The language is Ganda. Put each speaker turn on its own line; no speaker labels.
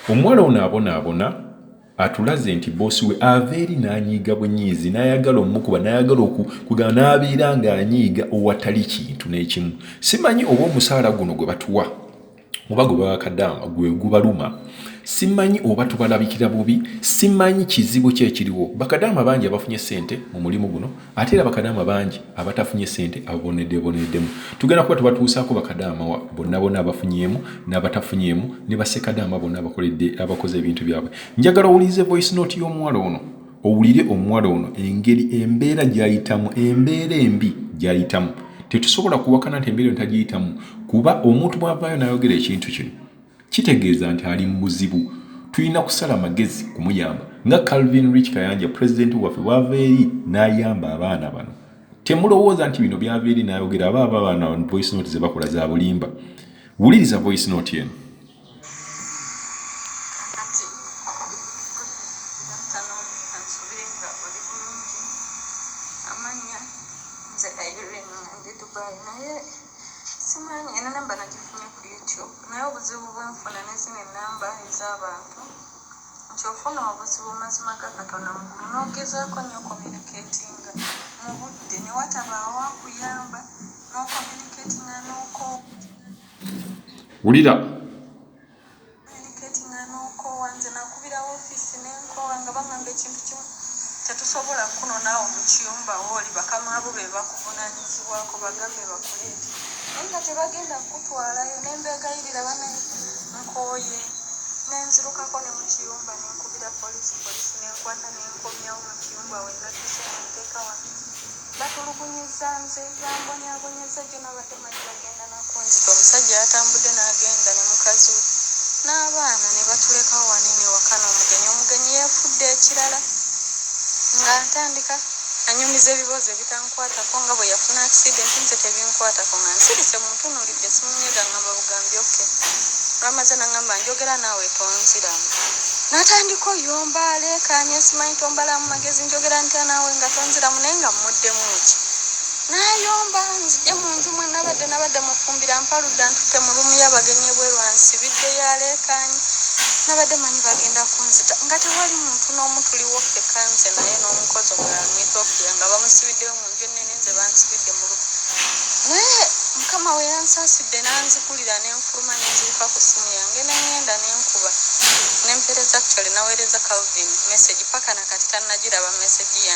Omuwala ono abonaabona atulaze nti boosi we ava eri n'anyiiga bunyiizi n'ayagala omukuba n'ayagala okugamba n'abeera ng'anyiiga owatali kintu n'ekimu. Simanyi oba omusaala guno gwe batuwa oba gwe baba kadaama gwe gubaluma, simanyi oba tubalabikira bubi, simanyi kizibu ki ekiriwo. Bakadaama bangi abafunye ssente mu mulimu guno ate era bakadaama bangi abatafunye ssente aboneddeboneddemu. Tugenda kuba tubatuusaako bakadaama bonna bonna abafunyeemu n'abatafunyeemu ne bassekadaama bonna abakoze ebintu byabwe. Njagala owulirize voice note y'omuwala ono, owulire omuwala ono engeri embeera gy'ayitamu, embeera embi gy'ayitamu. Tetusobola kuwakana nti embeera entagiyitamu kuba omuntu bw'avaayo n'ayogera ekintu kino kitegeeza nti ali mu buzibu. Tulina kusala magezi kumuyamba nga Calvin Rich Kayanja pulezidenti waffe bw'ava eri n'ayamba abaana bano. Temulowooza nti bino byava eri n'ayogera abaana voice note ze bakola za bulimba. Wuliriza voice note eno.
Simanyi eno namba nagifunye ku YouTube naye obuzibu bwenfuna nezino enamba ez'abantu nti ofuna obuzibu mazima ga Katonda mugulu n'ogezaako nnyo communicatinga mu budde ne watabaawo akuyamba n'ocommunicatinga
wulira
n'okoowa nze nakubira woofiisi n'enkoowa nga baŋŋamba ekintu kimu tetusobola kunonaawo mu kiyumba wooli bakamaabo be bakuvunaanyizibwako bagambe bakuleete naye nga tebagenda kukutwalayo nembeegayirira banaye nkooye nenzirukako ne mu kiyumba nenkubira polisi nenkwata nenkomyawo mu kiyumba wengatise nenteeka wano batulugunyiza nze bambonyabonyeza gyo nabadde manyi bagenda nakunzita omusajja yatambudde n'agenda ne mukazi we n'abaana ne batulekawo wanene wakana omugenyi yeefudde ekirala nga ntandika anyumiza ebibuuzo ebitankwatako nga bwe yafuna accident nze tebinkwatako nga nsirise muntunuulidde simunyega ngamba bugambi oke lwamaze nangamba njogera naawe tonziramu n'atandika oyomba aleekaanye simanyi tombalamu magezi njogera ntya naawe nga tonziramu naye nga mmuddemu ki n'ayomba nzije mu nju mwe nabadde mufumbira mpaludde ntutte mu lumu y'abagenyi bwe lwansibiddeyo aleekaanye nabadde manyi bagenda kunzita nga tewali muntu n'omu tuliwo ffekka nze naye n'omukozi omulala mwetoofiya nga bamusibiddeyo mu nju ennene nze bansibidde mu lumu naye mukama we yansaasidde n'anzigulira n'enfuluma n'enziruka ku ssimu yange n'engenda n'enkuba n'empeereza actually naweereza Calvin message paka nakati tannagiraba message yange.